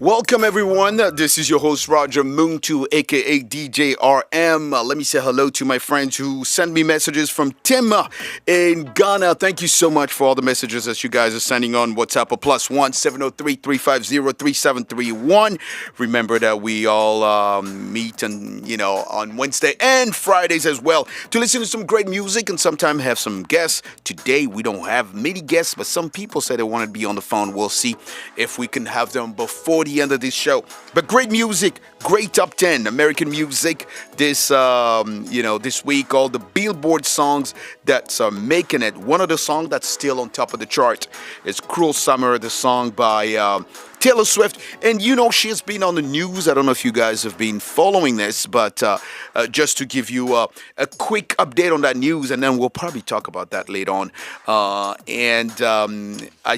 Welcome, everyone. This is your host, Roger Muntu, aka DJ RM. Let me say hello to my friends who send me messages from Tim in Ghana. Thank you so much for all the messages that you guys are sending on WhatsApp or +1 703 350 3731. Remember that we all meet and on Wednesday and Fridays as well to listen to some great music and sometimes have some guests. Today we don't have many guests, but some people say they want to be on the phone. We'll see if we can have them before the end of this show. But great music, great top 10 American music this week. All the Billboard songs that are making it. One of the songs that's still on top of the chart is "Cruel Summer," the song by Taylor Swift. And she has been on the news. I don't know if you guys have been following this, but just to give you a quick update on that news, and then we'll probably talk about that later on. I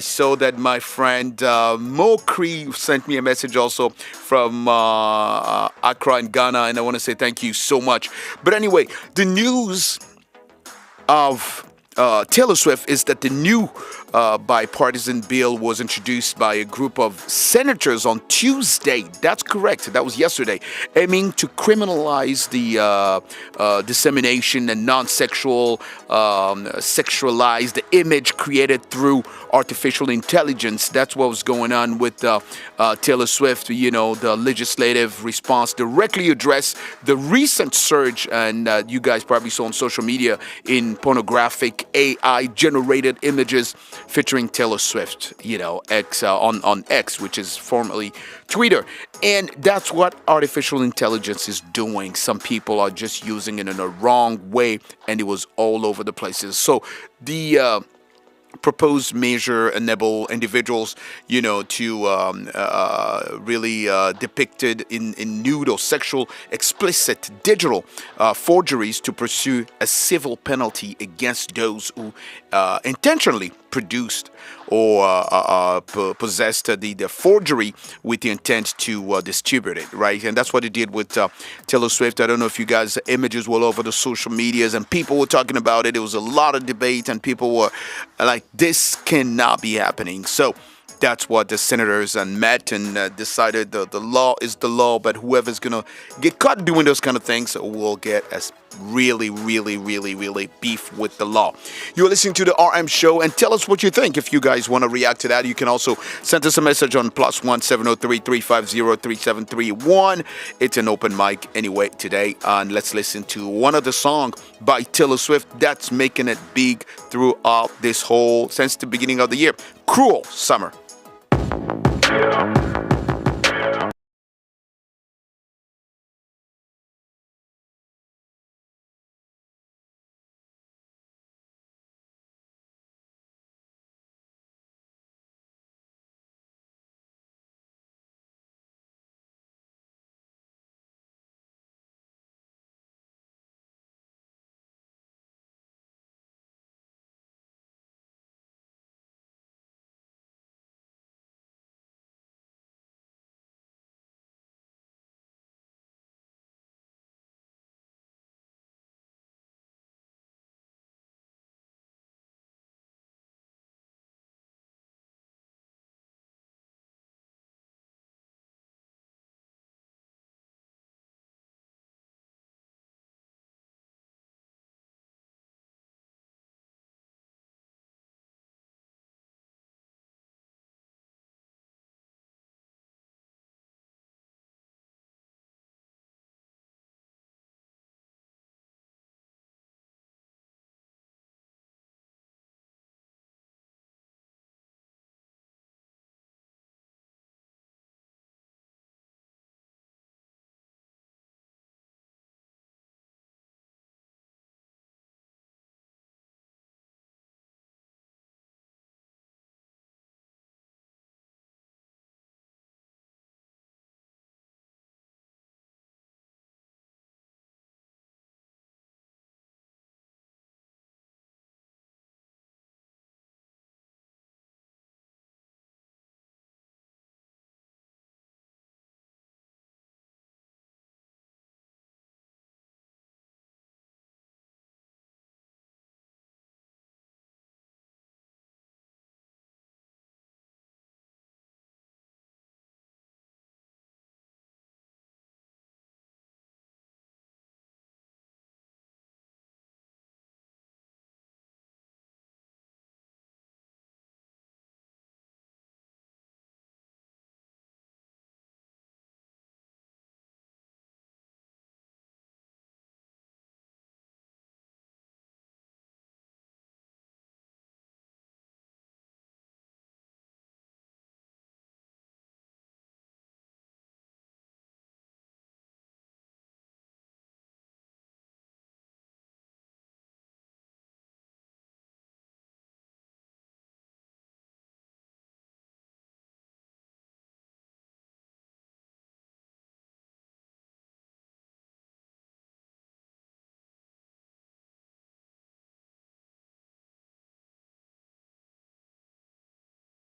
saw that my friend Mo Cree sent me a message also from Accra in Ghana, and I want to say thank you so much. But anyway, the news of Taylor Swift is that the new bipartisan bill was introduced by a group of senators on Tuesday. That's correct. That was yesterday, aiming to criminalize the dissemination and non-sexual, sexualized image created through artificial intelligence. That's what was going on with Taylor Swift. The legislative response directly addressed the recent surge, and you guys probably saw on social media, in pornographic AI-generated images featuring Taylor Swift, X on X, which is formerly Twitter. And that's what artificial intelligence is doing. Some people are just using it in a wrong way, and it was all over the places. So the proposed measure enable individuals, to really depicted in nude or sexual explicit digital forgeries to pursue a civil penalty against those who intentionally produced or possessed the forgery with the intent to distribute it, right? And that's what they did with Taylor Swift. I don't know if you guys, images were all over the social medias and people were talking about it. There was a lot of debate and people were like, this cannot be happening. So that's what the senators met and decided the law is the law, but whoever's going to get caught doing those kind of things will get as really, really, really, really beef with the law. You're listening to the RM Show, and tell us what you think. If you guys want to react to that, you can also send us a message on +1 703 350 3731. It's an open mic anyway today, and let's listen to one of the songs by Taylor Swift that's making it big throughout since the beginning of the year. "Cruel Summer."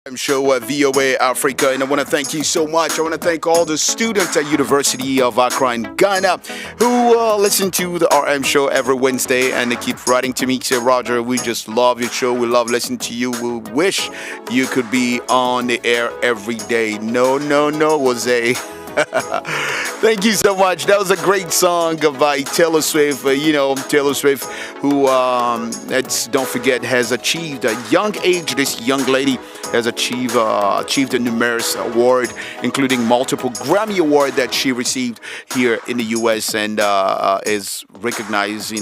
I'm show at VOA Africa, and I want to thank you so much. I want to thank all the students at University of Accra in Ghana who listen to the RM show every Wednesday, and they keep writing to me, say, Roger, we just love your show. We love listening to you. We wish you could be on the air every day. No, no, no, Jose. Thank you so much. That was a great song by Taylor Swift. Taylor Swift, who, let's don't forget, has achieved a young age. This young lady has achieved a numerous award, including multiple Grammy Award that she received here in the U.S. and is recognized,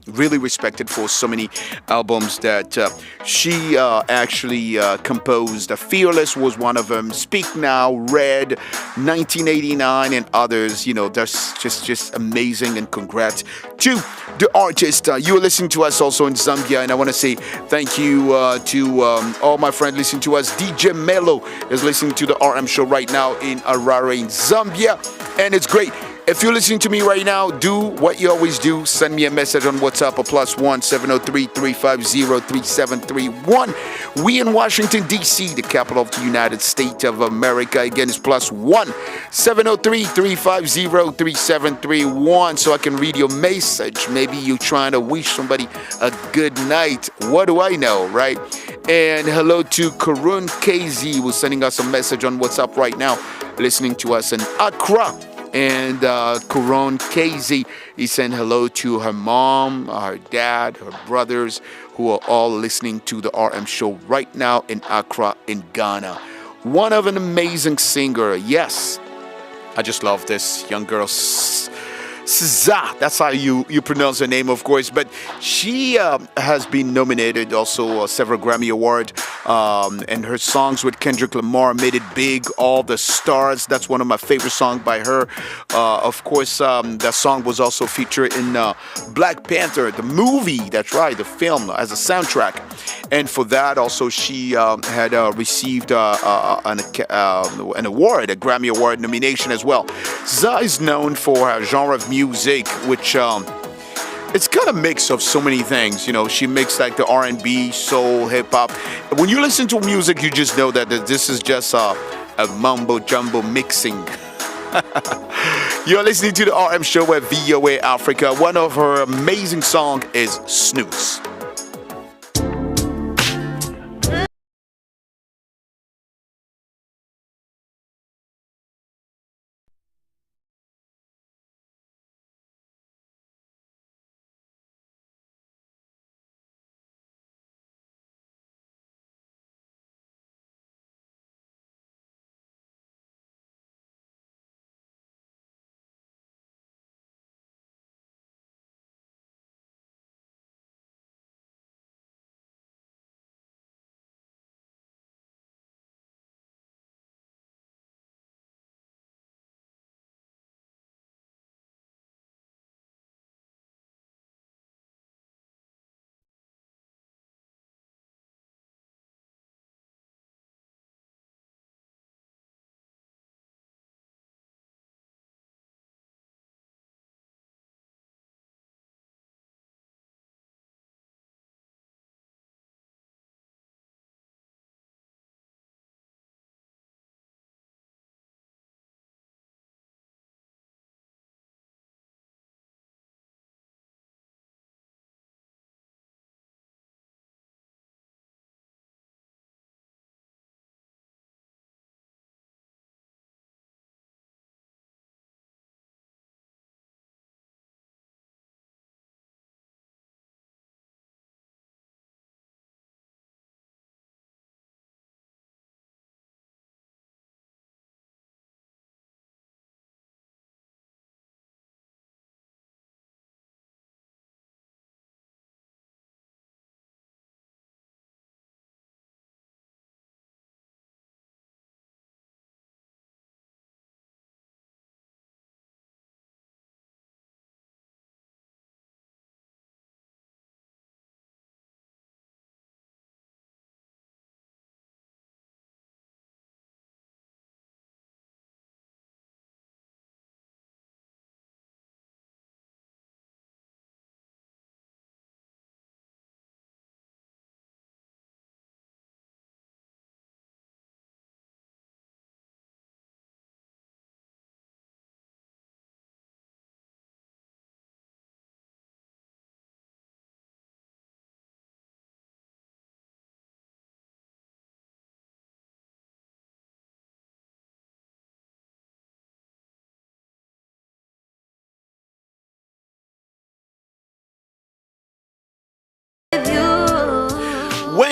really respected for so many albums that she actually composed. Fearless was one of them. Speak Now, Red, 1989, and others. That's just amazing. And congrats to the artist. You are listening to us also in Zambia, and I want to say thank you to all my friends listening to us. DJ Melo is listening to the RM show right now in Harare in Zambia, and it's great. If you're listening to me right now, do what you always do. Send me a message on WhatsApp or +1 703 350 3731. We in Washington, D.C., the capital of the United States of America. Again, it's +1 703 350 3731. So I can read your message. Maybe you're trying to wish somebody a good night. What do I know, right? And hello to Karun KZ, who's sending us a message on WhatsApp right now, listening to us in Accra. And Kuron KZ, he sent hello to her mom, her dad, her brothers, who are all listening to the RM show right now in Accra, in Ghana. One of an amazing singer. Yes, I just love this young girl. SZA, that's how you pronounce her name, of course. But she has been nominated also several Grammy Awards, and her songs with Kendrick Lamar made it big. All the Stars, that's one of my favorite songs by her. Of course, that song was also featured in Black Panther, the movie. That's right, the film as a soundtrack. And for that, also she had received an award, a Grammy Award nomination as well. SZA is known for her genre of music, which it's kind of mix of so many things. She mixed like the R&B, soul, hip hop. When you listen to music, you just know that this is just a mumbo jumbo mixing. You're listening to the RM show at VOA Africa. One of her amazing songs is Snooze.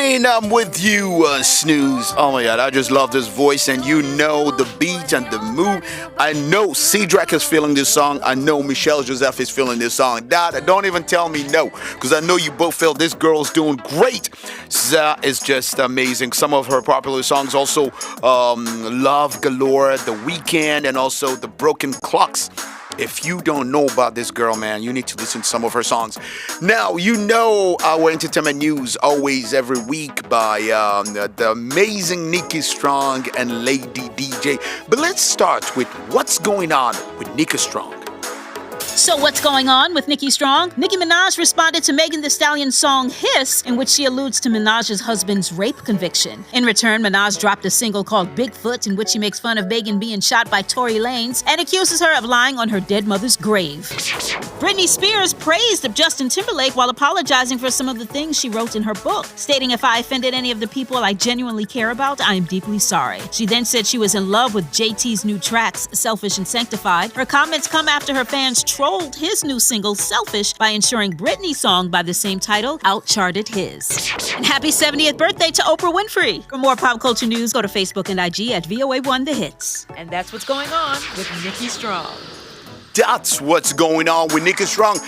morning. I'm with you, Snooze. Oh my God, I just love this voice, and you know the beat and the mood. I know Cedric is feeling this song. I know Michelle Joseph is feeling this song. Dad, don't even tell me no, because I know you both feel this girl's doing great. Za is just amazing. Some of her popular songs also, Love Galore, The Weekend, and also The Broken Clocks. If you don't know about this girl, man, you need to listen to some of her songs. Now, you know our entertainment news always every week by the amazing Nikki Strong and Lady DJ. But let's start with what's going on with Nikki Strong. So what's going on with Nicki Strong? Nicki Minaj responded to Megan Thee Stallion's song Hiss, in which she alludes to Minaj's husband's rape conviction. In return, Minaj dropped a single called Bigfoot, in which she makes fun of Megan being shot by Tory Lanez and accuses her of lying on her dead mother's grave. Britney Spears praised Justin Timberlake while apologizing for some of the things she wrote in her book, stating, "If I offended any of the people I genuinely care about, I am deeply sorry." She then said she was in love with JT's new tracks, Selfish and Sanctified. Her comments come after her fans trolled his new single, Selfish, by ensuring Britney's song by the same title outcharted his. And happy 70th birthday to Oprah Winfrey. For more pop culture news, go to Facebook and IG at VOA1 The Hits. And that's what's going on with Nicki Strong. That's what's going on with Nikki Strong.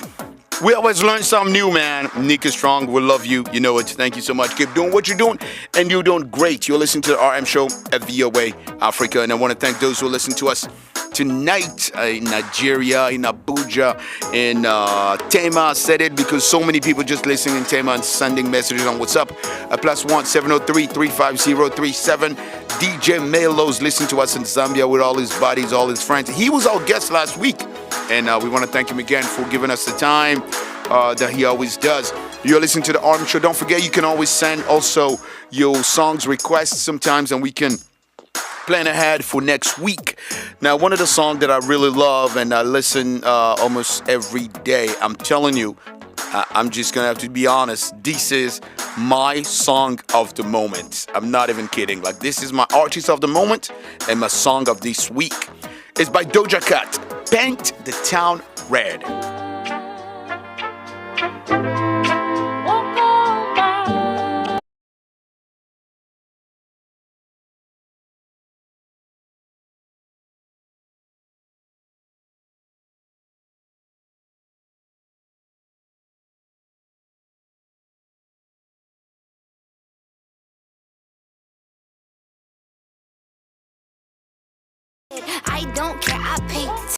We always learn something new, man. Nikki Strong, we love you. You know it. Thank you so much. Keep doing what you're doing, and you're doing great. You're listening to the RM Show at VOA Africa, and I want to thank those who listen to us tonight in Nigeria, in Abuja, in Tema. I said it because so many people just listening in Tema and sending messages on WhatsApp. +1 703 350 37. DJ Melo's listening to us in Zambia with all his buddies, all his friends. He was our guest last week. And we want to thank him again for giving us the time that he always does. You're listening to the RM Show. Don't forget, you can always send also your songs requests sometimes, and we can plan ahead for next week. Now, one of the songs that I really love and I listen almost every day, I'm telling you, I'm just going to have to be honest. This is my song of the moment. I'm not even kidding. Like, this is my artist of the moment and my song of this week. It's by Doja Cat. Paint the Town Red. I don't care, I paint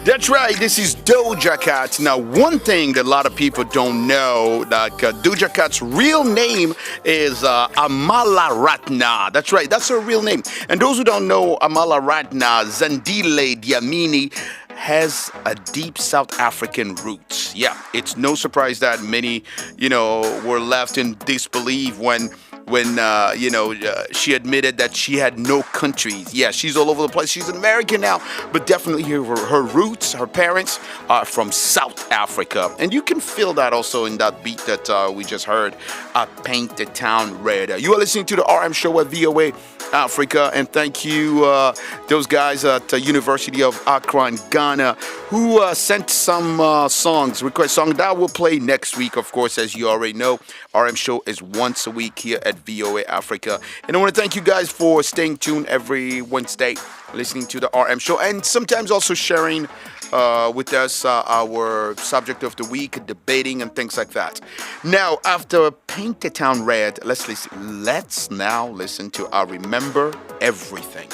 That's right. This is Doja Cat. Now, one thing that a lot of people don't know, that Doja Cat's real name is Amala Ratna. That's right. That's her real name. And those who don't know Amala Ratna, Zandile Diamini has a deep South African roots. Yeah, it's no surprise that many, were left in disbelief when she admitted that she had no countries. Yeah, she's all over the place. She's an American now, but definitely her roots, her parents are from South Africa. And you can feel that also in that beat that we just heard, Paint the Town Red. You are listening to the RM Show at VOA Africa, and thank you those guys at the University of Accra in Ghana who sent some request song that will play next week. Of course, as you already know, RM Show is once a week here at VOA Africa, and I want to thank you guys for staying tuned every Wednesday, listening to the RM Show, and sometimes also sharing with us our subject of the week, debating and things like that. Now, after Paint the Town Red, let's now listen to I Remember Everything.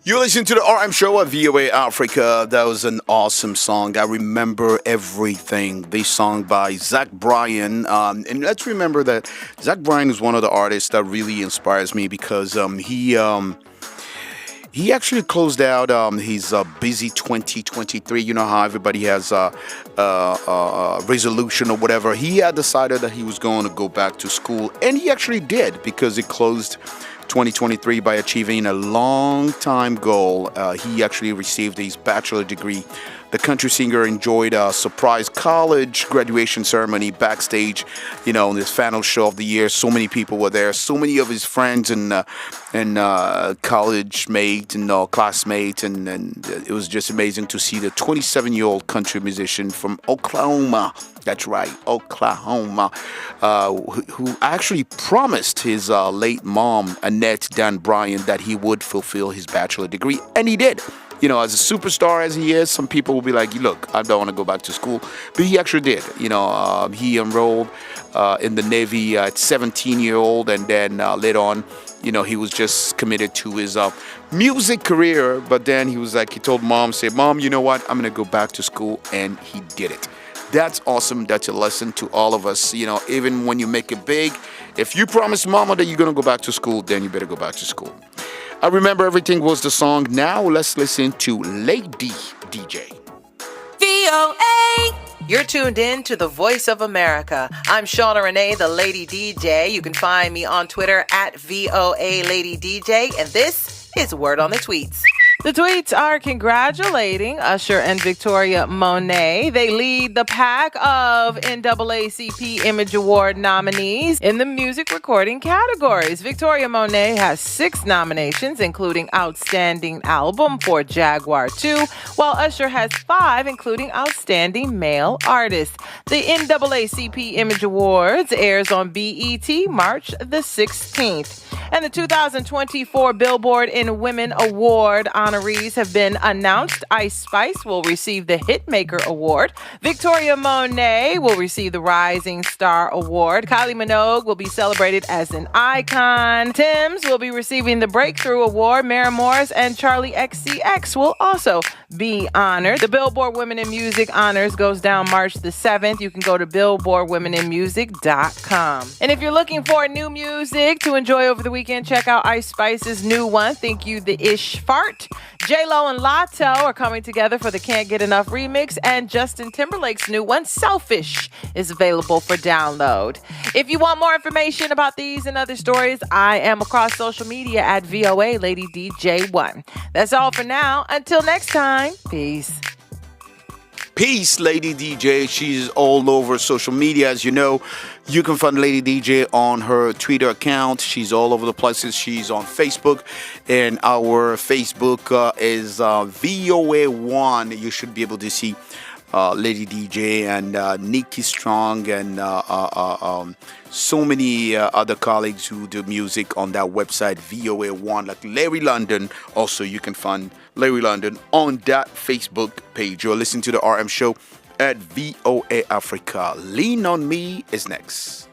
You're listening to the RM Show at VOA Africa. That was an awesome song. I Remember Everything. This song by Zach Bryan. And let's remember that Zach Bryan is one of the artists that really inspires me because he He actually closed out his busy 2023. You know how everybody has resolution or whatever. He had decided that he was going to go back to school, and he actually did because he closed 2023 by achieving a long time goal. He actually received his bachelor degree. The country singer enjoyed a surprise college graduation ceremony backstage, in his final show of the year. So many people were there. So many of his friends and college mates and classmates. And it was just amazing to see the 27-year-old country musician from Oklahoma. That's right, Oklahoma, who actually promised his late mom, Annette Dan Bryan, that he would fulfill his bachelor degree. And he did. As a superstar as he is, some people will be like, look, I don't want to go back to school. But he actually did. He enrolled in the Navy at 17-year-old, and then later on, he was just committed to his music career. But then he told mom, Mom, you know what? I'm going to go back to school. And he did it. That's awesome. That's a lesson to all of us. Even when you make it big, if you promise mama that you're going to go back to school, then you better go back to school. I Remember Everything was the song. Now let's listen to Lady DJ. VOA! You're tuned in to the Voice of America. I'm Shauna Renee, the Lady DJ. You can find me on Twitter at VOA Lady DJ, and this is Word on the Tweets. The tweets are congratulating Usher and Victoria Monet. They lead the pack of NAACP Image Award nominees in the music recording categories. Victoria Monet has 6 nominations, including Outstanding Album for Jaguar 2, while Usher has 5, including Outstanding Male Artist. The NAACP Image Awards airs on BET March the 16th. And the 2024 Billboard in Women Award honorees have been announced. Ice Spice will receive the Hitmaker Award. Victoria Monet will receive the Rising Star Award. Kylie Minogue will be celebrated as an icon. Tim's will be receiving the Breakthrough Award. Maren Morris and Charlie XCX will also be honored. The Billboard Women in Music Honors goes down March the 7th. You can go to billboardwomeninmusic.com. And if you're looking for new music to enjoy over the weekend, check out Ice Spice's new one, Think You the Ish Fart. J-Lo and Lotto are coming together for the Can't Get Enough remix, and Justin Timberlake's new one, Selfish, is available for download. If you want more information about these and other stories, I am across social media at VOA Lady DJ1. That's all for now. Until next time, peace. Peace, Lady DJ. She's all over social media. As you know, you can find Lady DJ on her Twitter account. She's all over the places. She's on Facebook, and our Facebook is VOA1. You should be able to see Lady DJ and Nikki Strong and so many other colleagues who do music on that website, VOA1, like Larry London. Also, you can find Larry London on that Facebook page. You're listening to the RM Show at VOA Africa. Lean on Me is next.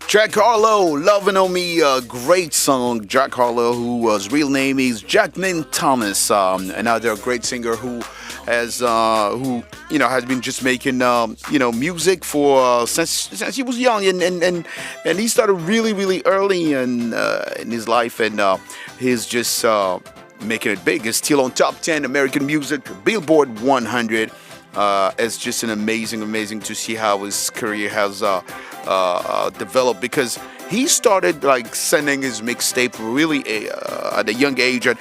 Jack Harlow, "Loving on Me," a great song. Jack Harlow, whose real name is Jackman Thomas, another great singer who has been just making music for since he was young, and he started really early in his life, and he's just making it big. He's still on top 10 American music, Billboard 100. It's just an amazing to see how his career has developed, because he started like sending his mixtape really at a young age, and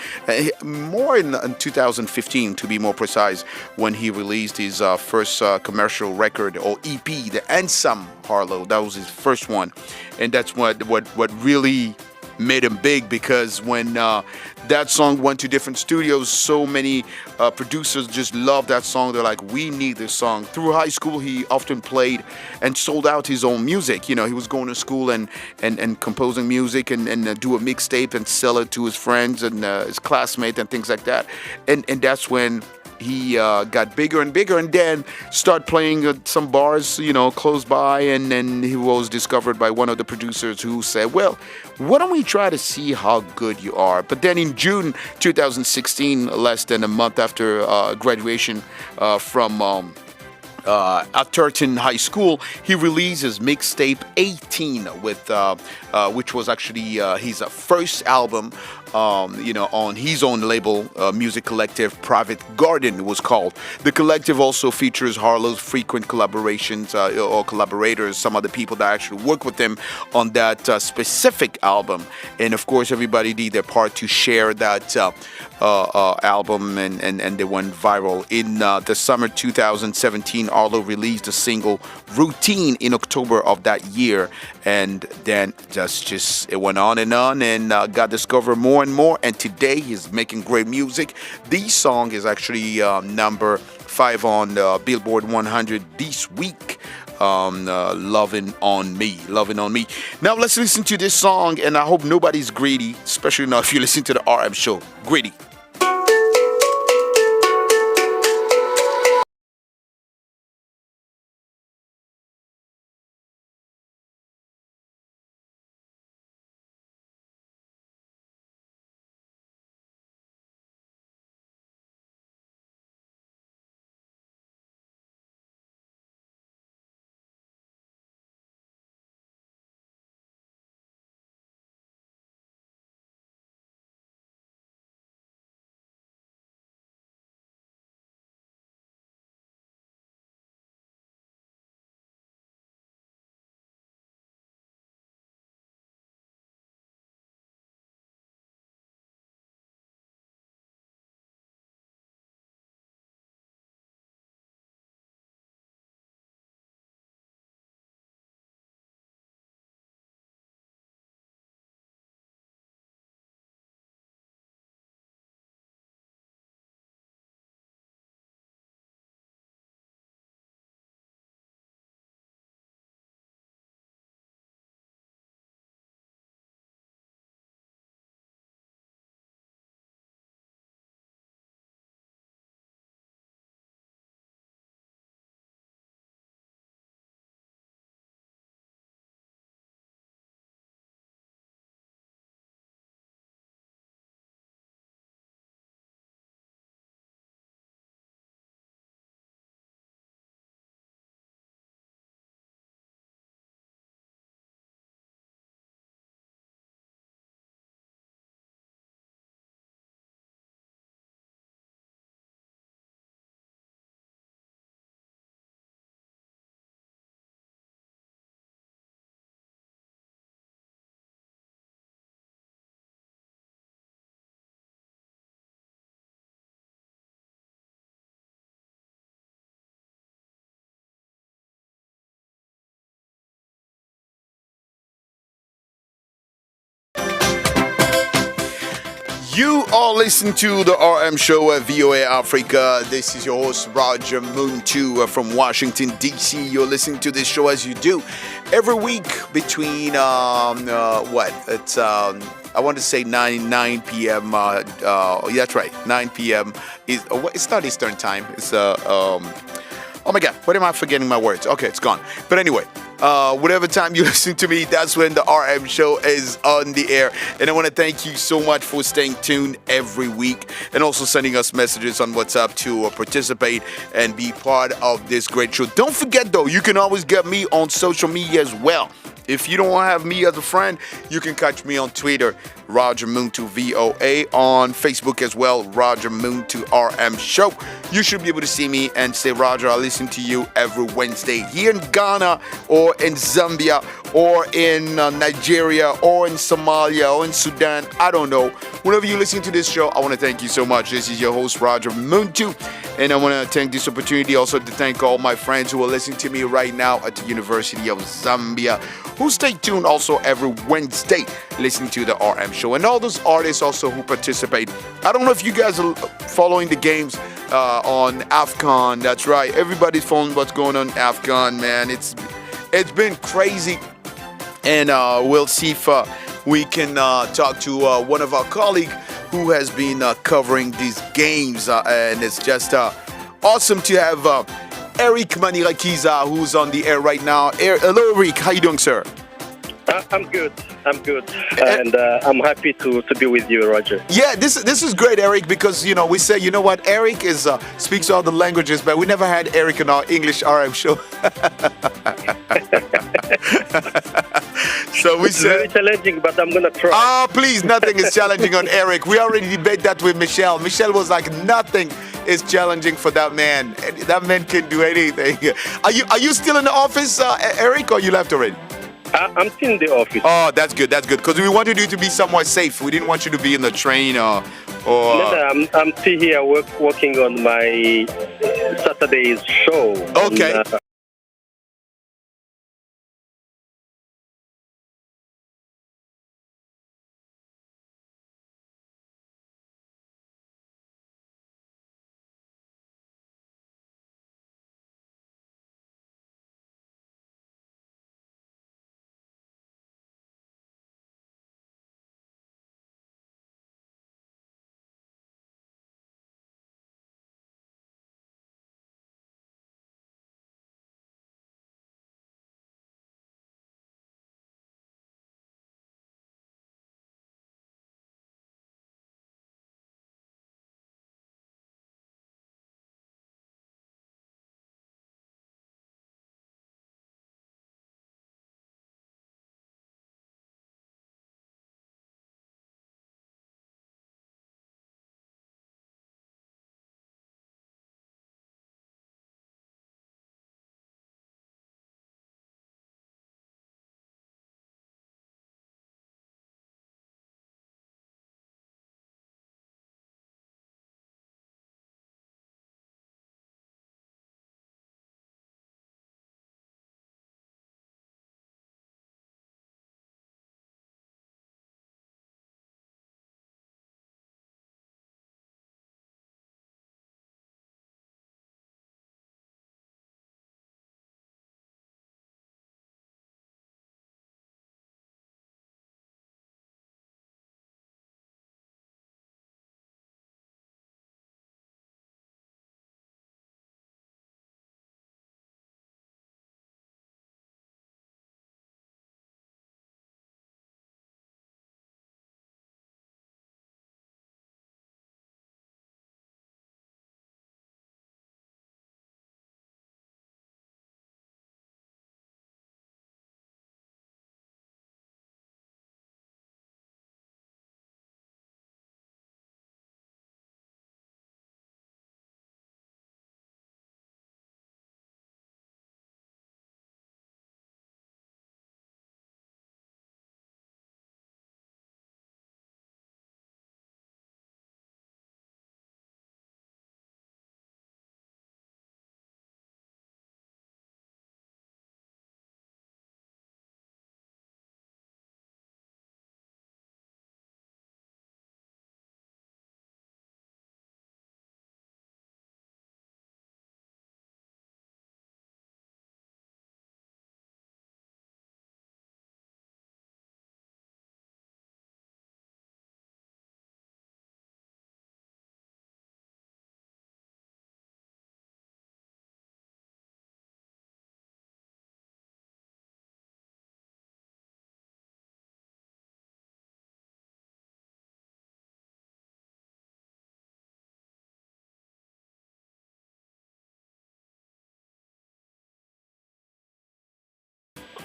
more in 2015 to be more precise, when he released his first commercial record or EP, the Ansem Harlow. That was his first one, and that's what really made him big, because when that song went to different studios, so many producers just loved that song. They're like, we need this song. Through high school, he often played and sold out his own music. He was going to school and composing music and do a mixtape and sell it to his friends and his classmates and things like that. And that's when he got bigger and bigger, and then started playing at some bars, close by, and then he was discovered by one of the producers, who said, well, why don't we try to see how good you are? But then in June 2016, less than a month after graduation from at Turton High School, he released his mixtape 18, which was actually his first album, on his own label, music collective Private Garden, it was called. The collective also features Harlow's frequent collaborations or collaborators, some of the people that actually work with him on that specific album. And of course, everybody did their part to share that album, and they went viral. In the summer 2017, Harlow released the single Routine in October of that year, and then just it went on and got discovered more and more, and today he's making great music. This song is actually number 5 on Billboard 100 this week. Loving on me. Now let's listen to this song, and I hope nobody's greedy, especially now if you listen to the RM show. Greedy. You are listening to the RM show at VOA Africa. This is your host, Roger Muntu from Washington, D.C. You're listening to this show as you do every week between, I want to say 9 p.m. That's right, 9 p.m. is it's not Eastern time. It's oh my God, what am I forgetting my words? Okay, it's gone. But anyway, whatever time you listen to me, that's when the RM show is on the air. And I want to thank you so much for staying tuned every week and also sending us messages on WhatsApp to participate and be part of this great show. Don't forget though, you can always get me on social media as well. If you don't want to have me as a friend, you can catch me on Twitter, Roger Moon to VOA, on Facebook as well, Roger Moon to RM Show. You should be able to see me and say, Roger, I listen to you every Wednesday here in Ghana or in Zambia or in Nigeria or in Somalia or in Sudan. I don't know. Whenever you listen to this show, I want to thank you so much. This is your host, Roger Muntu. And I want to take this opportunity also to thank all my friends who are listening to me right now at the University of Zambia, who stay tuned also every Wednesday listening to the RM show. And all those artists also who participate. I don't know if you guys are following the games on AFCON. That's right. Everybody's following what's going on in AFCON, man. It's been crazy. And we'll see if we can talk to one of our colleagues who has been covering these games. And it's just awesome to have Eric Manirakiza, who's on the air right now. Hello, Eric. How you doing, sir? I'm good. And I'm happy to be with you, Roger. Yeah, this is great, Eric, because, we say, you know what, Eric speaks all the languages, but we never had Eric in our English RM show. So we it's very challenging, but I'm going to try. Oh, please, nothing is challenging on Eric. We already debated that with Michelle. Michelle was like, nothing is challenging for that man. That man can do anything. Are you still in the office, Eric, or you left already? I'm still in the office. Oh, that's good. Because we wanted you to be somewhere safe. We didn't want you to be in the train or. No, I'm still here working on my Saturday's show. Okay.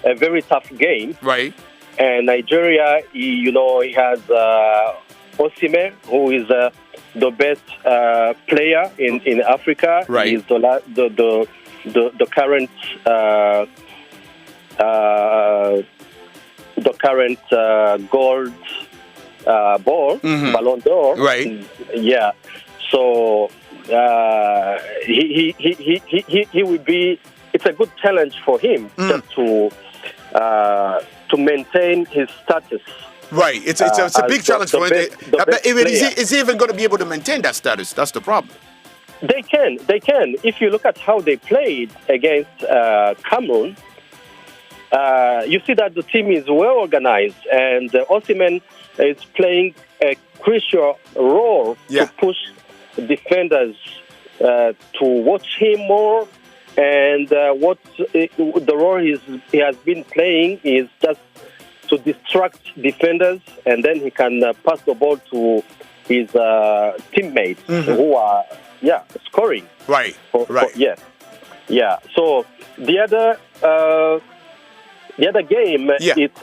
a very tough game. Right. And Nigeria, he has Osimhen, who is the best player in Africa. Right. He's the current gold ball, Ballon d'Or. Right. Yeah. So he would be. It's a good challenge for him just to maintain his status. Right. It's a big challenge for him. Is he even going to be able to maintain that status? That's the problem. They can. If you look at how they played against Cameroon, you see that the team is well organized, and Osimhen is playing a crucial role to push defenders to watch him more. And what the role he has been playing is just to distract defenders, and then he can pass the ball to his teammates who are scoring. Right. Yeah. So the other game it's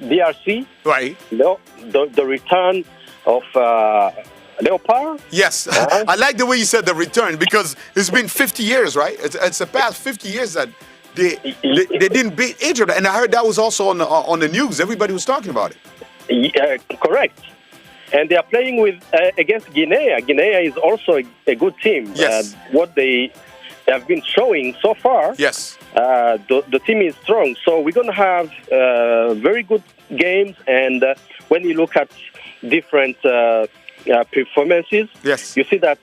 DRC. Right. The return of Leopard. Yes. I like the way you said the return, because it's been 50 years, right? It's the past 50 years that they didn't beat Egypt, and I heard that was also on the news. Everybody was talking about it. Correct. And they are playing with against Guinea. Guinea is also a good team. Yes. What they have been showing so far. Yes. The team is strong. So we're going to have very good games. And when you look at different performances, yes, you see that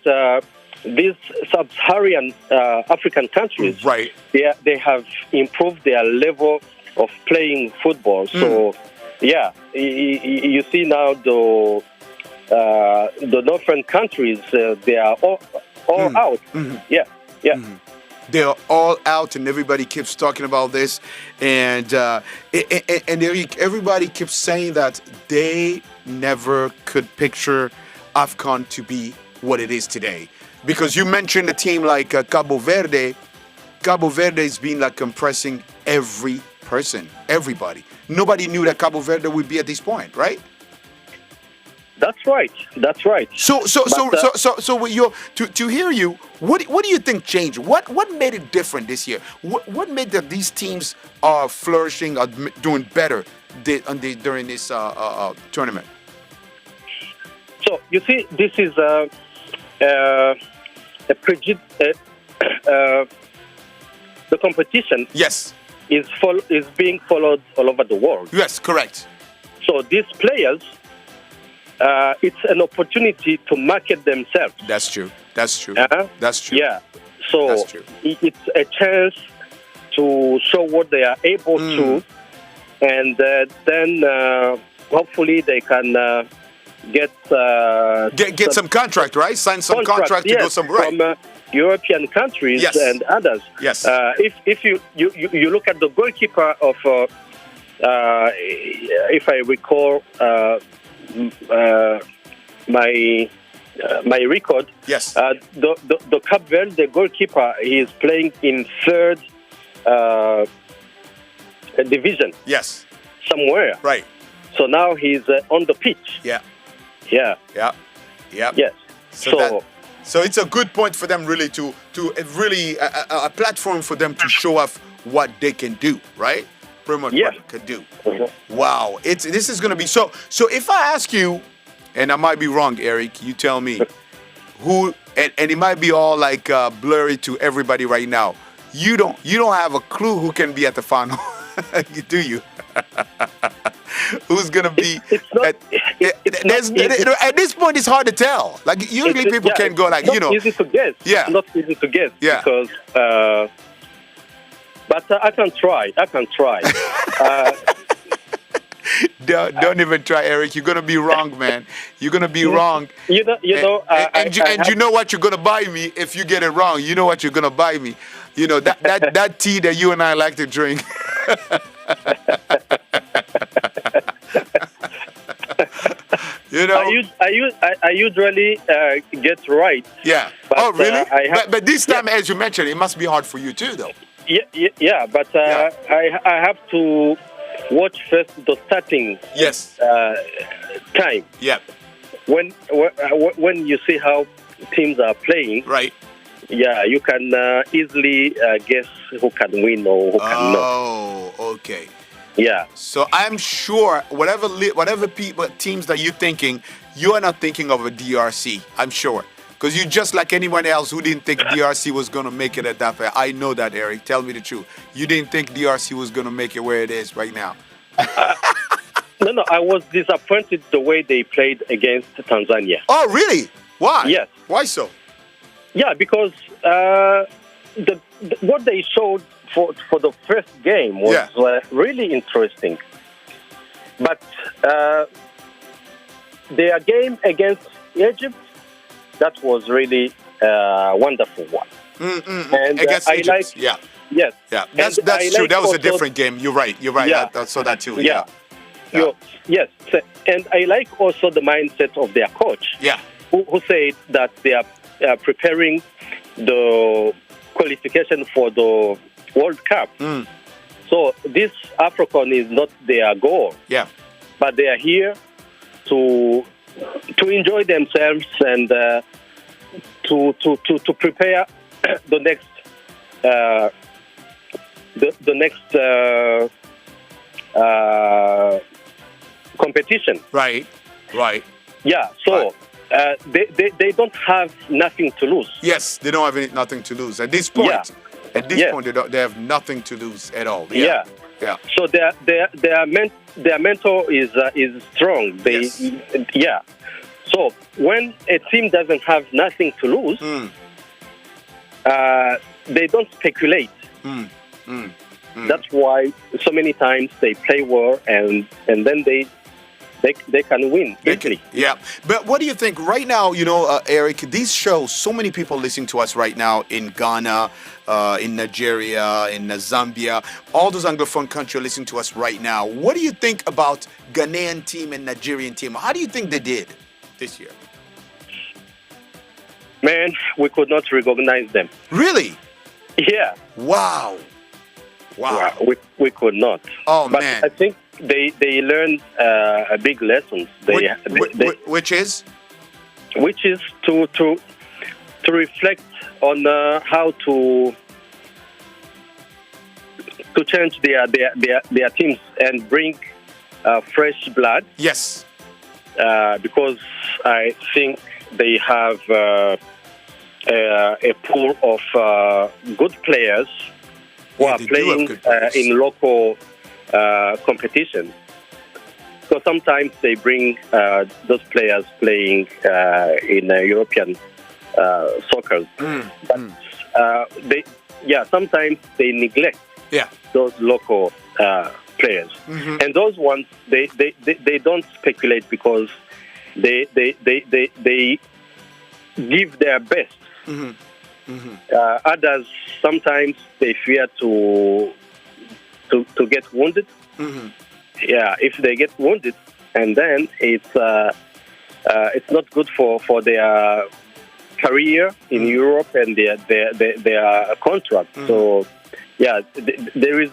these sub-Saharan African countries, right, they have improved their level of playing football. So, you see now the northern countries, they are all out. Yeah. They're all out, and everybody keeps talking about this, and everybody keeps saying that they never could picture AFCON to be what it is today. Because you mentioned a team like Cabo Verde. Cabo Verde has been like compressing every person, everybody. Nobody knew that Cabo Verde would be at this point, right? That's right. So with to hear you, what do you think changed? What made it different this year? What made that these teams are flourishing, are doing better during this tournament? So you see, this is the competition. Yes. Is being followed all over the world. Yes, correct. So these players, it's an opportunity to market themselves. That's true. That's true. Yeah. So that's true. It's a chance to show what they are able to, and then hopefully they can get some contract, right? Sign some contract to do some right. From European countries and others. Yes. If you look at the goalkeeper of, if I recall my record. Yes. The Cape Verde goalkeeper, he is playing in third division. Yes. Somewhere. Right. So now he's on the pitch. Yeah. Yeah. Yes. So it's a good point for them, really, to really a platform for them to show off what they can do, right? Pretty much what they can do. Wow, this is gonna be so. So if I ask you, and I might be wrong, Eric, you tell me who, and it might be all like blurry to everybody right now. You don't have a clue who can be at the final, do you? Who's gonna be? At this point, it's hard to tell. Like usually, people can go like, It's not easy to guess. Yeah. It's not easy to guess. Yeah. Because, but I can try. Don't even try, Eric. You're gonna be wrong, man. You're gonna be wrong. You know. You know what you're gonna buy me if you get it wrong. You know what you're gonna buy me. You know that tea that you and I like to drink. You know, I usually get right. Yeah. But, really? but this time, as you mentioned, it must be hard for you too, though. Yeah, but Yeah. I have to watch first the starting Yes. time. Yeah. When you see how teams are playing, Right. yeah, you can easily guess who can win or who cannot. Oh, okay. Yeah. So I'm sure whatever people teams that you're thinking, you are not thinking of a DRC. I'm sure. Because you're just like anyone else who didn't think DRC was going to make it at that fair. I know that, Eric. Tell me the truth. You didn't think DRC was going to make it where it is right now. No, I was disappointed the way they played against Tanzania. Oh, really? Why? Yes. Why so? Yeah, because what they showed for the first game was really interesting. But their game against Egypt, that was really a wonderful one. And Against Egypt. like, yeah. Yes. Yeah. And That's I true. like That was a also- different game. You're right. You're right. Yeah. I saw that too. Yeah. Yeah. Yes. And I like also the mindset of their coach, Yeah. who said that they are preparing the qualification for the World Cup. So this AFROCON is not their goal, Yeah. but they are here to enjoy themselves and to prepare the next the next competition. Right. Right. Yeah, so they don't have nothing to lose. Yes, they don't have nothing to lose at this point. Yeah. At this Yes. point, they have nothing to lose at all. Yeah. Yeah. So their mentor is strong. Yes. Yeah. So when a team doesn't have nothing to lose, they don't speculate. That's why so many times they play well and then they can win easily. Yeah. But what do you think right now, Eric, these shows, so many people listening to us right now in Ghana, in Nigeria, in Zambia, all those Anglophone countries listening to us right now. What do you think about Ghanaian team and Nigerian team? How do you think they did this year? Man, we could not recognize them. Really? Yeah. Wow. We could not. Oh, but man. I think they learned a big lesson. Which is? Which is to reflect on how to change their teams and bring fresh blood. Yes. Because I think they have a pool of good players who are they do have playing good players. in local competition. So sometimes they bring those players playing in European soccer. Sometimes they neglect those local players, and those ones they don't speculate because they give their best. Others sometimes they fear to get wounded. Yeah, if they get wounded, and then it's not good for their career in Europe and their contract. So yeah, there is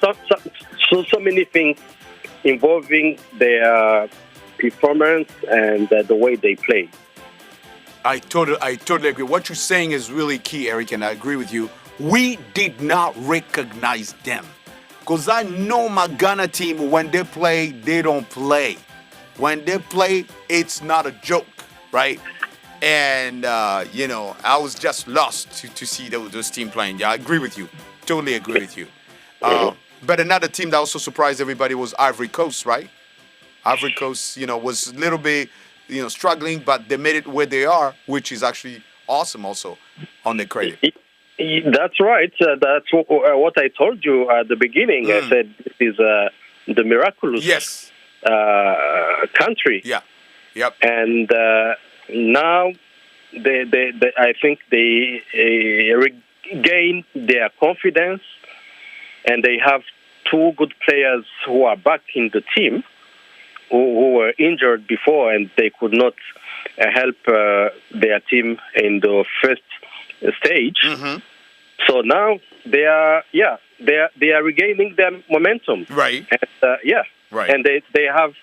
so many things involving their performance and the way they play. I totally agree. What you're saying is really key, Eric, and I agree with you. We did not recognize them. Because I know my Ghana team, when they play, they don't play. When they play, it's not a joke, right? And, I was just lost to see those teams playing. Yeah, I agree with you. Totally agree with you. But another team that also surprised everybody was Ivory Coast, right? Ivory Coast, was a little bit, struggling, but they made it where they are, which is actually awesome also on their credit. That's right. That's what I told you at the beginning. I said this is the miraculous country. Yeah. Yep. And now I think they regain their confidence, and they have two good players who are back in the team who were injured before, and they could not help their team in the first stage. So now they are regaining their momentum. Right. And, Right. And they have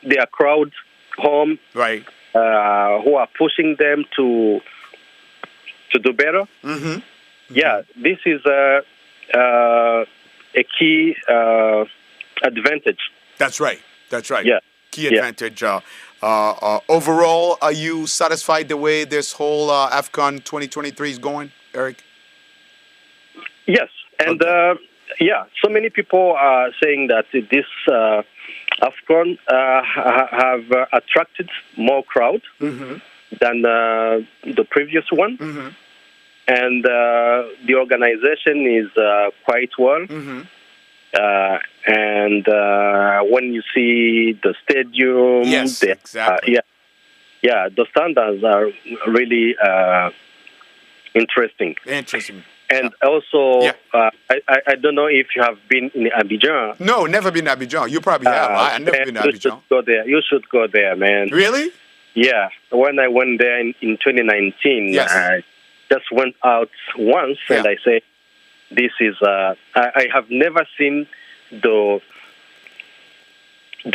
their crowd home. Right. Who are pushing them to do better. Yeah, this is a key advantage. That's right. That's right. Yeah. Key advantage. Overall, are you satisfied the way this whole AFCON 2023 is going, Eric? Yes, and so many people are saying that this AFCON have attracted more crowd than the previous one, and the organization is quite well. And when you see the stadium, yes, exactly. The standards are really interesting. And also, I don't know if you have been in Abidjan. No, never been to Abidjan. You probably have. I've never been to Abidjan. You should go there, man. Really? Yeah. When I went there in 2019, I just went out once, and I said, this is... I have never seen the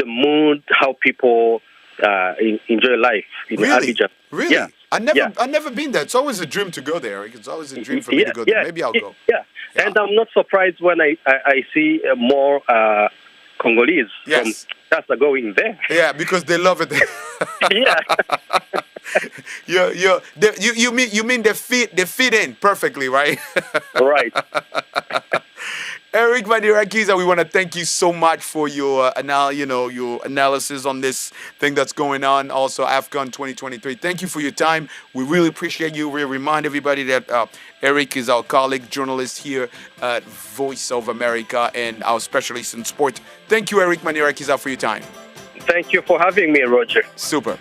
mood, how people enjoy life in Abidjan. Really? Yeah. I've never been there. It's always a dream to go there. It's always a dream for me to go there. Maybe I'll go. Yeah. And I'm not surprised when I see more Congolese from Kinshasa going there. Yeah, because they love it. Yeah. You mean they fit in perfectly, right? Right. Eric Manirakiza, we want to thank you so much for your your analysis on this thing that's going on. Also, AFCON 2023. Thank you for your time. We really appreciate you. We remind everybody that Eric is our colleague, journalist here at Voice of America and our specialist in sport. Thank you, Eric Manirakiza, for your time. Thank you for having me, Roger. Super.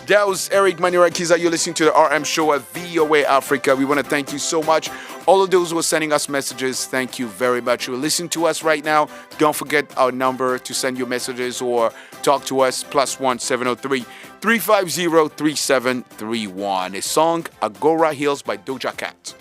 That was Eric Manirakiza. You're listening to the RM Show at VOA Africa. We want to thank you so much. All of those who are sending us messages, thank you very much. You're listening to us right now. Don't forget our number to send your messages or talk to us, +1 703 350 3731. A song, Agora Hills by Doja Cat.